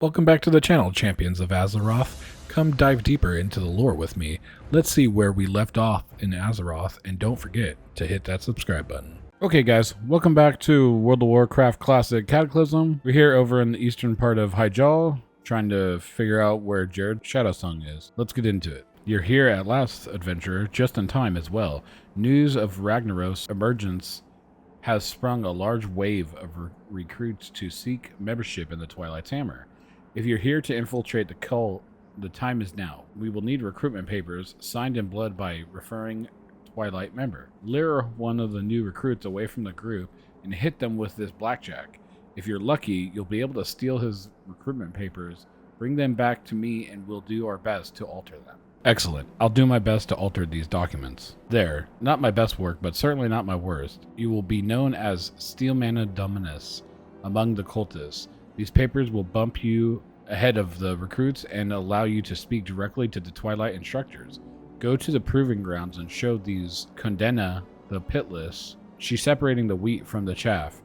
Welcome back to the channel, champions of Azeroth. Come dive deeper into the lore with me. Let's see where we left off in Azeroth, and don't forget to hit that subscribe button. Okay guys, welcome back to World of Warcraft Classic Cataclysm. We're here over in the eastern part of Hyjal, trying to figure out where Jared Shadowsong is. Let's get into it. You're here at last, adventurer, just in time as well. News of Ragnaros' emergence has sprung a large wave of recruits to seek membership in the Twilight's Hammer. If you're here to infiltrate the cult, the time is now. We will need recruitment papers signed in blood by referring Twilight member. Lure one of the new recruits away from the group and hit them with this blackjack. If you're lucky, you'll be able to steal his recruitment papers, bring them back to me, and we'll do our best to alter them. Excellent. I'll do my best to alter these documents. There. Not my best work, but certainly not my worst. You will be known as Steelmana Dominus among the cultists. These papers will bump you ahead of the recruits and allow you to speak directly to the Twilight instructors. Go to the proving grounds and show these Condena, the Pitless. She's separating the wheat from the chaff.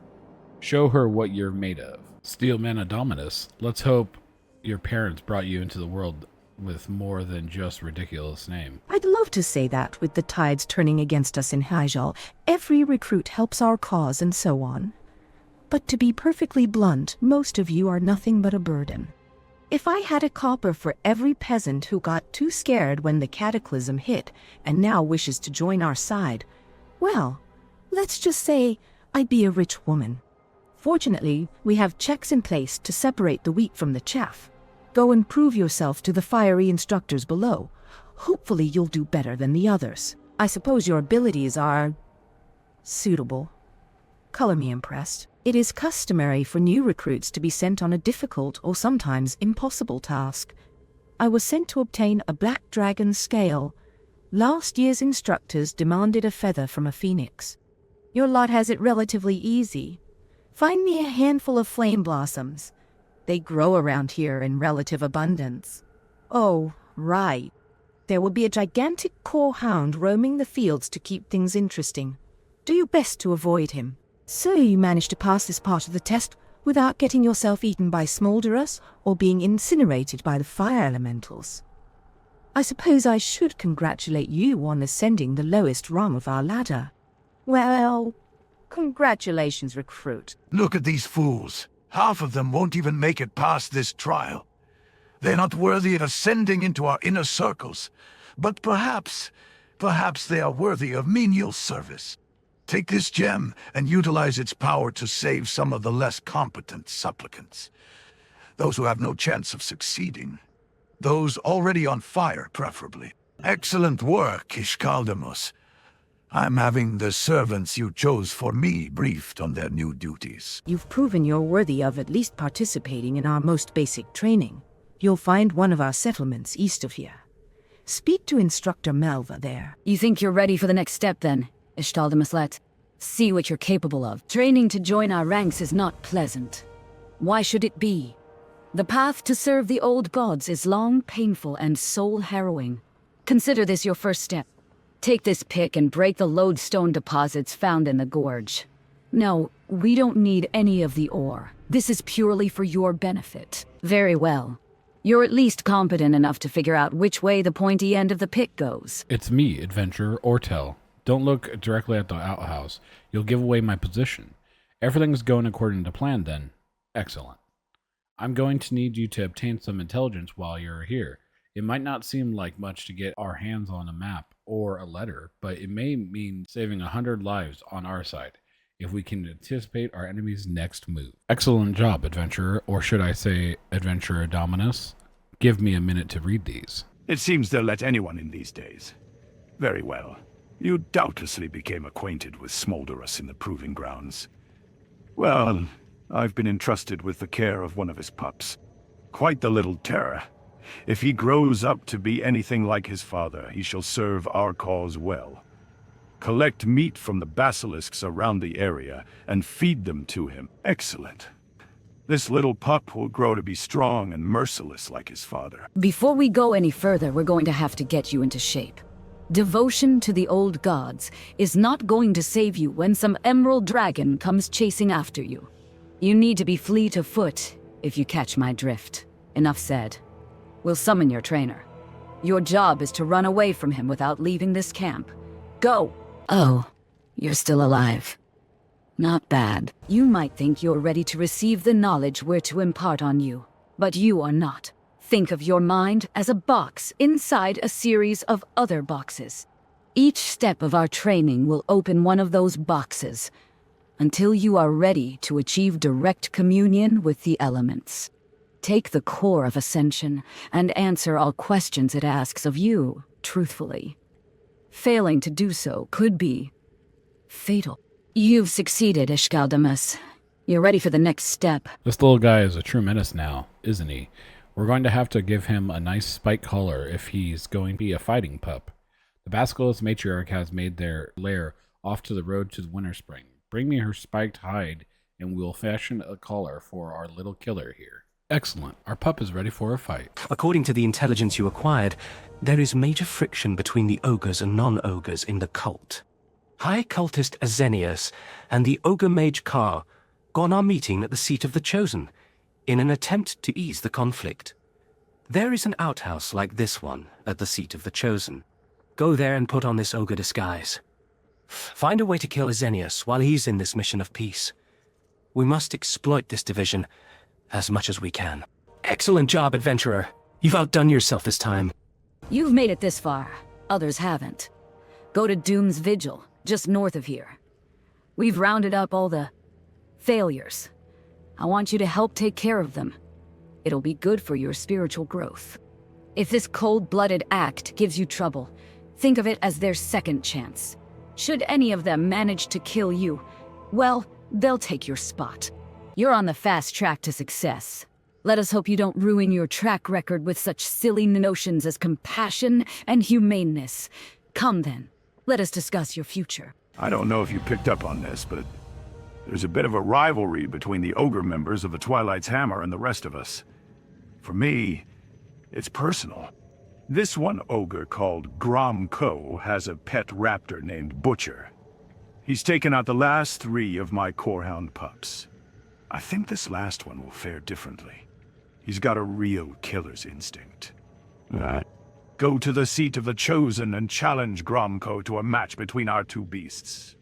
Show her what you're made of. Steelmana Dominus, let's hope your parents brought you into the world with more than just ridiculous name. I'd love to say that with the tides turning against us in Hyjal, every recruit helps our cause and so on. But to be perfectly blunt, most of you are nothing but a burden. If I had a copper for every peasant who got too scared when the Cataclysm hit and now wishes to join our side, well, let's just say I'd be a rich woman. Fortunately, we have checks in place to separate the wheat from the chaff. Go and prove yourself to the fiery instructors below. Hopefully you'll do better than the others. I suppose your abilities are suitable. Color me impressed. It is customary for new recruits to be sent on a difficult or sometimes impossible task. I was sent to obtain a black dragon scale. Last year's instructors demanded a feather from a phoenix. Your lot has it relatively easy. Find me a handful of flame blossoms. They grow around here in relative abundance. Oh, right. There will be a gigantic core hound roaming the fields to keep things interesting. Do your best to avoid him. So you managed to pass this part of the test without getting yourself eaten by Smolderus or being incinerated by the fire elementals. I suppose I should congratulate you on ascending the lowest rung of our ladder. Well, congratulations, recruit. Look at these fools. Half of them won't even make it past this trial. They're not worthy of ascending into our inner circles. But perhaps they are worthy of menial service. Take this gem and utilize its power to save some of the less competent supplicants. Those who have no chance of succeeding. Those already on fire, preferably. Excellent work, Ishkaldamus. I'm having the servants you chose for me briefed on their new duties. You've proven you're worthy of at least participating in our most basic training. You'll find one of our settlements east of here. Speak to Instructor Melva there. You think you're ready for the next step then, Ishtaldamuslet? See what you're capable of. Training to join our ranks is not pleasant. Why should it be? The path to serve the old gods is long, painful, and soul-harrowing. Consider this your first step. Take this pick and break the lodestone deposits found in the gorge. No, we don't need any of the ore. This is purely for your benefit. Very well. You're at least competent enough to figure out which way the pointy end of the pick goes. It's me, adventurer Ortel. Don't look directly at the outhouse. You'll give away my position. Everything's going according to plan then. Excellent. I'm going to need you to obtain some intelligence while you're here. It might not seem like much to get our hands on a map or a letter, but it may mean saving 100 lives on our side, if we can anticipate our enemy's next move. Excellent job, adventurer, or should I say, adventurer Dominus? Give me a minute to read these. It seems they'll let anyone in these days. Very well. You doubtlessly became acquainted with Smolderus in the proving grounds. Well, I've been entrusted with the care of one of his pups. Quite the little terror. If he grows up to be anything like his father, he shall serve our cause well. Collect meat from the basilisks around the area and feed them to him. Excellent. This little pup will grow to be strong and merciless like his father. Before we go any further, we're going to have to get you into shape. Devotion to the old gods is not going to save you when some emerald dragon comes chasing after you. You need to be fleet of foot if you catch my drift. Enough said. We'll summon your trainer. Your job is to run away from him without leaving this camp. Go! Oh, you're still alive. Not bad. You might think you're ready to receive the knowledge we're to impart on you, but you are not. Think of your mind as a box inside a series of other boxes. Each step of our training will open one of those boxes, until you are ready to achieve direct communion with the elements. Take the core of Ascension and answer all questions it asks of you, truthfully. Failing to do so could be fatal. You've succeeded, Ishkaldamus. You're ready for the next step. This little guy is a true menace now, isn't he? We're going to have to give him a nice spike collar if he's going to be a fighting pup. The Basilisk Matriarch has made their lair off to the road to the Winter Spring. Bring me her spiked hide, and we'll fashion a collar for our little killer here. Excellent. Our pup is ready for a fight. According to the intelligence you acquired, there is major friction between the ogres and non-ogres in the cult. High cultist Azenius and the ogre mage Kar gone are meeting at the seat of the Chosen in an attempt to ease the conflict. There is an outhouse like this one at the seat of the Chosen. Go there and put on this ogre disguise. Find a way to kill Azenius while he's in this mission of peace. We must exploit this division as much as we can. Excellent job, adventurer. You've outdone yourself this time. You've made it this far. Others haven't. Go to Doom's Vigil, just north of here. We've rounded up all the failures. I want you to help take care of them. It'll be good for your spiritual growth. If this cold-blooded act gives you trouble, think of it as their second chance. Should any of them manage to kill you, well, they'll take your spot. You're on the fast track to success. Let us hope you don't ruin your track record with such silly notions as compassion and humaneness. Come then, let us discuss your future. I don't know if you picked up on this, but there's a bit of a rivalry between the ogre members of the Twilight's Hammer and the rest of us. For me, it's personal. This one ogre called Grom Ko has a pet raptor named Butcher. He's taken out the last 3 of my corehound pups. I think this last one will fare differently. He's got a real killer's instinct. Go to the seat of the Chosen and challenge Gromko to a match between our 2 beasts.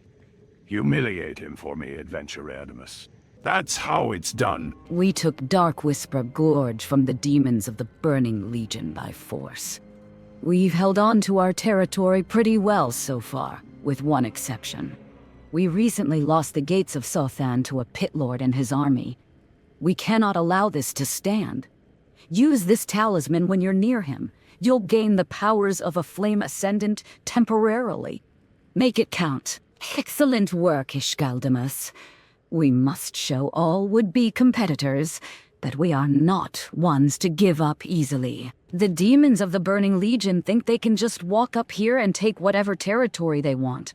Humiliate him for me, Adventurer Adamus. That's how it's done. We took Dark Whisper Gorge from the demons of the Burning Legion by force. We've held on to our territory pretty well so far, with one exception. We recently lost the gates of Sothan to a pit lord and his army. We cannot allow this to stand. Use this talisman when you're near him. You'll gain the powers of a flame ascendant temporarily. Make it count. Excellent work, Ishkaldamus. We must show all would-be competitors that we are not ones to give up easily. The demons of the Burning Legion think they can just walk up here and take whatever territory they want.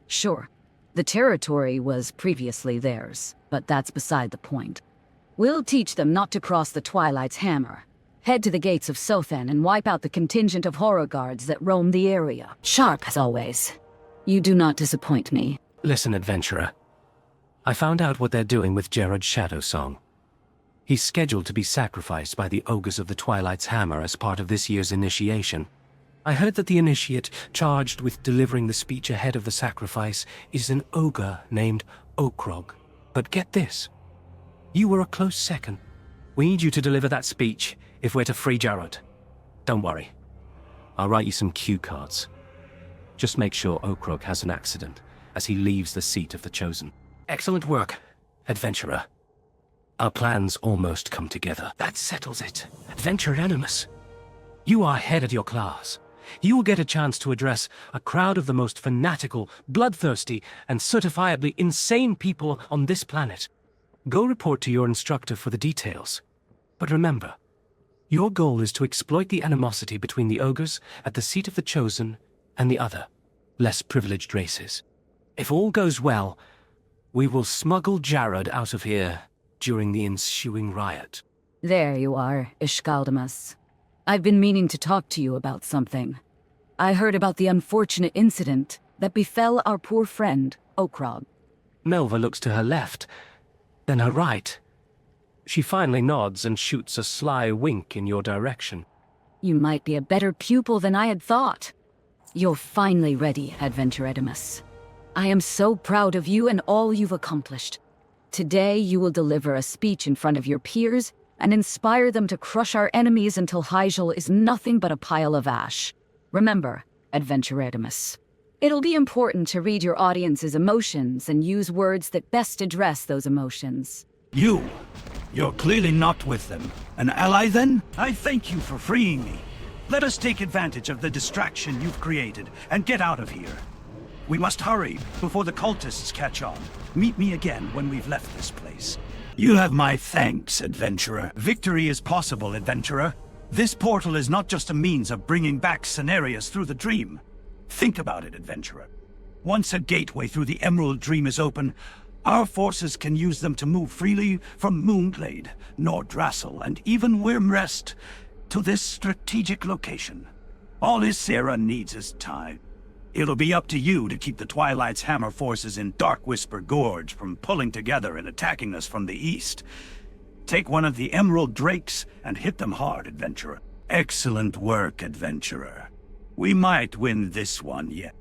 Sure, the territory was previously theirs, but that's beside the point. We'll teach them not to cross the Twilight's Hammer. Head to the gates of Sothan and wipe out the contingent of horror guards that roam the area. Sharp as always. You do not disappoint me. Listen, adventurer. I found out what they're doing with Jared's Shadow Song. He's scheduled to be sacrificed by the ogres of the Twilight's Hammer as part of this year's initiation. I heard that the initiate charged with delivering the speech ahead of the sacrifice is an ogre named Okrog. But get this. You were a close second. We need you to deliver that speech if we're to free Jared. Don't worry. I'll write you some cue cards. Just make sure Okrog has an accident as he leaves the seat of the Chosen. Excellent work, adventurer. Our plans almost come together. That settles it. Adventurer Animus. You are head of your class. You will get a chance to address a crowd of the most fanatical, bloodthirsty, and certifiably insane people on this planet. Go report to your instructor for the details. But remember, your goal is to exploit the animosity between the ogres at the seat of the Chosen and the other, less privileged races. If all goes well, we will smuggle Jared out of here during the ensuing riot. There you are, Ishkaldamus. I've been meaning to talk to you about something. I heard about the unfortunate incident that befell our poor friend, Okrog. Melva looks to her left, then her right. She finally nods and shoots a sly wink in your direction. You might be a better pupil than I had thought. You're finally ready, Adventuredimus. I am so proud of you and all you've accomplished. Today you will deliver a speech in front of your peers and inspire them to crush our enemies until Hyjal is nothing but a pile of ash. Remember, Adventuredimus, it'll be important to read your audience's emotions and use words that best address those emotions. You're clearly not with them. An ally, then? I thank you for freeing me. Let us take advantage of the distraction you've created and get out of here. We must hurry before the cultists catch on. Meet me again when we've left this place. You have my thanks, adventurer. Victory is possible, adventurer. This portal is not just a means of bringing back Cenarius through the dream. Think about it, adventurer. Once a gateway through the Emerald Dream is open, our forces can use them to move freely from Moonglade, Nordrassel, and even Wyrmrest to this strategic location. All Ysera needs is time. It'll be up to you to keep the Twilight's Hammer forces in Dark Whisper Gorge from pulling together and attacking us from the east. Take one of the Emerald Drakes and hit them hard, adventurer. Excellent work, adventurer. We might win this one yet.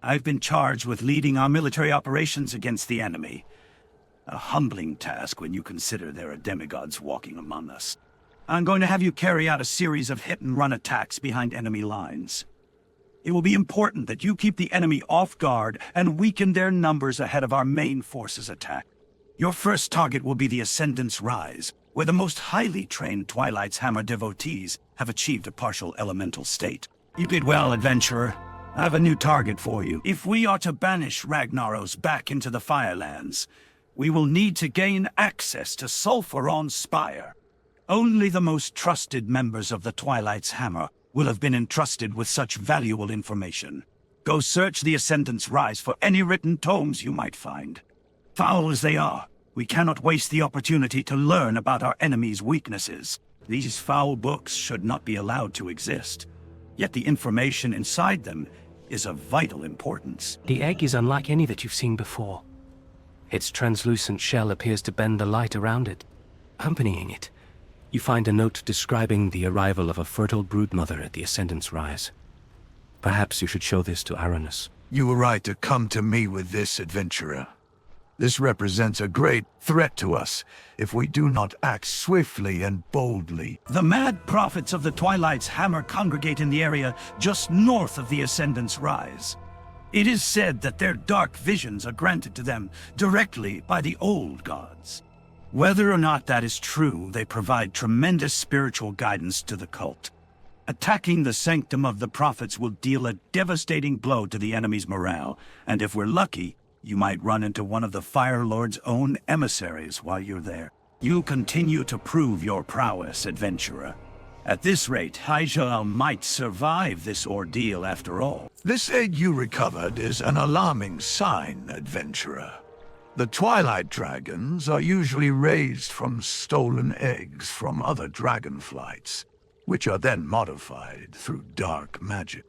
I've been charged with leading our military operations against the enemy. A humbling task when you consider there are demigods walking among us. I'm going to have you carry out a series of hit-and-run attacks behind enemy lines. It will be important that you keep the enemy off guard and weaken their numbers ahead of our main forces' attack. Your first target will be the Ascendant's Rise, where the most highly trained Twilight's Hammer devotees have achieved a partial elemental state. You did well, adventurer. I have a new target for you. If we are to banish Ragnaros back into the Firelands, we will need to gain access to Sulfuron's Spire. Only the most trusted members of the Twilight's Hammer will have been entrusted with such valuable information. Go search the Ascendant's Rise for any written tomes you might find. Foul as they are, we cannot waste the opportunity to learn about our enemy's weaknesses. These foul books should not be allowed to exist. Yet the information inside them is of vital importance. The egg is unlike any that you've seen before. Its translucent shell appears to bend the light around it. Accompanying it, you find a note describing the arrival of a fertile broodmother at the Ascendant's Rise. Perhaps you should show this to Aranus. You were right to come to me with this, adventurer. This represents a great threat to us if we do not act swiftly and boldly. The mad prophets of the Twilight's Hammer congregate in the area just north of the Ascendant's Rise. It is said that their dark visions are granted to them directly by the old gods. Whether or not that is true, they provide tremendous spiritual guidance to the cult. Attacking the sanctum of the prophets will deal a devastating blow to the enemy's morale, and if we're lucky, you might run into one of the Fire Lord's own emissaries while you're there. You continue to prove your prowess, adventurer. At this rate, Hyjal might survive this ordeal after all. This egg you recovered is an alarming sign, adventurer. The Twilight Dragons are usually raised from stolen eggs from other dragon flights, which are then modified through dark magic.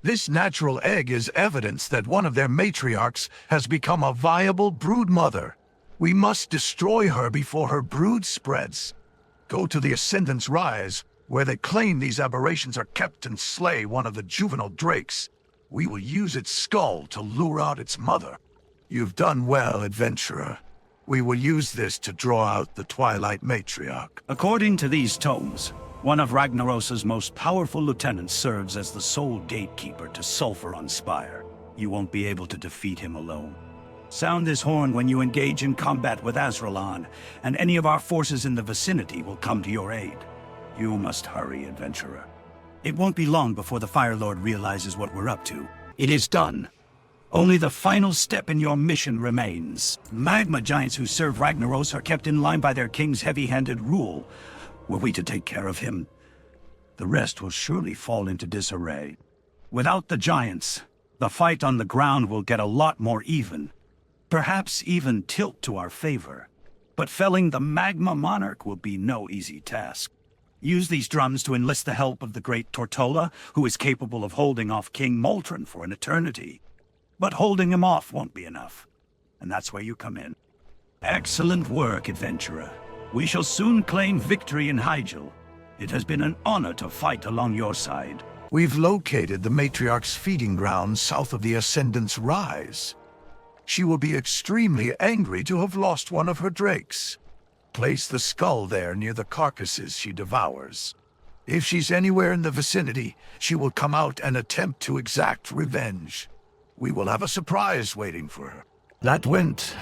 This natural egg is evidence that one of their matriarchs has become a viable brood mother. We must destroy her before her brood spreads. Go to the Ascendant's Rise, where they claim these aberrations are kept, and slay one of the juvenile drakes. We will use its skull to lure out its mother. You've done well, adventurer. We will use this to draw out the Twilight Matriarch. According to these tomes, one of Ragnaros's most powerful lieutenants serves as the sole gatekeeper to Sulphur on Spire. You won't be able to defeat him alone. Sound this horn when you engage in combat with Azralan, and any of our forces in the vicinity will come to your aid. You must hurry, adventurer. It won't be long before the Fire Lord realizes what we're up to. It is done. Only the final step in your mission remains. Magma giants who serve Ragnaros are kept in line by their king's heavy-handed rule. Were we to take care of him, the rest will surely fall into disarray. Without the giants, the fight on the ground will get a lot more even. Perhaps even tilt to our favor. But felling the Magma Monarch will be no easy task. Use these drums to enlist the help of the great Tortola, who is capable of holding off King Moltron for an eternity. But holding him off won't be enough, and that's where you come in. Excellent work, adventurer. We shall soon claim victory in Hyjal. It has been an honor to fight along your side. We've located the Matriarch's feeding grounds south of the Ascendant's Rise. She will be extremely angry to have lost one of her drakes. Place the skull there near the carcasses she devours. If she's anywhere in the vicinity, she will come out and attempt to exact revenge. We will have a surprise waiting for her. That went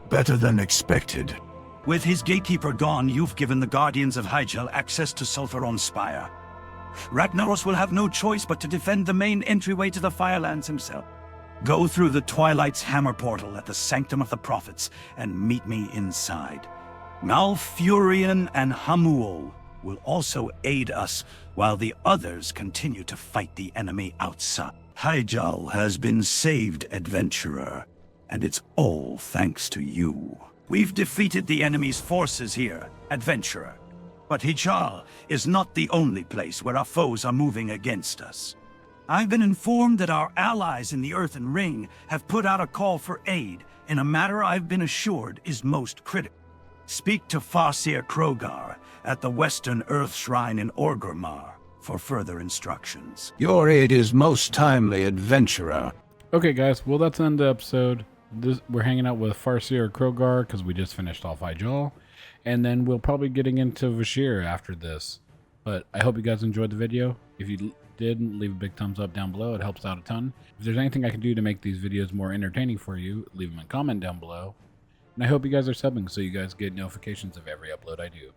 better than expected. With his gatekeeper gone, you've given the Guardians of Hyjal access to Sulphur on Spire. Ragnaros will have no choice but to defend the main entryway to the Firelands himself. Go through the Twilight's Hammer portal at the Sanctum of the Prophets and meet me inside. Malfurion and Hamuul will also aid us while the others continue to fight the enemy outside. Hyjal has been saved, adventurer, and it's all thanks to you. We've defeated the enemy's forces here, adventurer. But Hyjal is not the only place where our foes are moving against us. I've been informed that our allies in the Earthen Ring have put out a call for aid in a matter I've been assured is most critical. Speak to Farseer Krogar at the Western Earth Shrine in Orgrimmar for further instructions. Your aid is most timely, adventurer. Okay, guys. Well, that's the end of the episode. We're hanging out with Farseer Krogar because we just finished off Hyjal. And then we'll probably getting into Vashir after this. But I hope you guys enjoyed the video. If you did, leave a big thumbs up down below. It helps out a ton. If there's anything I can do to make these videos more entertaining for you, leave them a comment down below. And I hope you guys are subbing so you guys get notifications of every upload I do.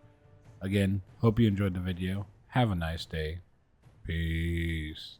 Again, hope you enjoyed the video. Have a nice day. Peace.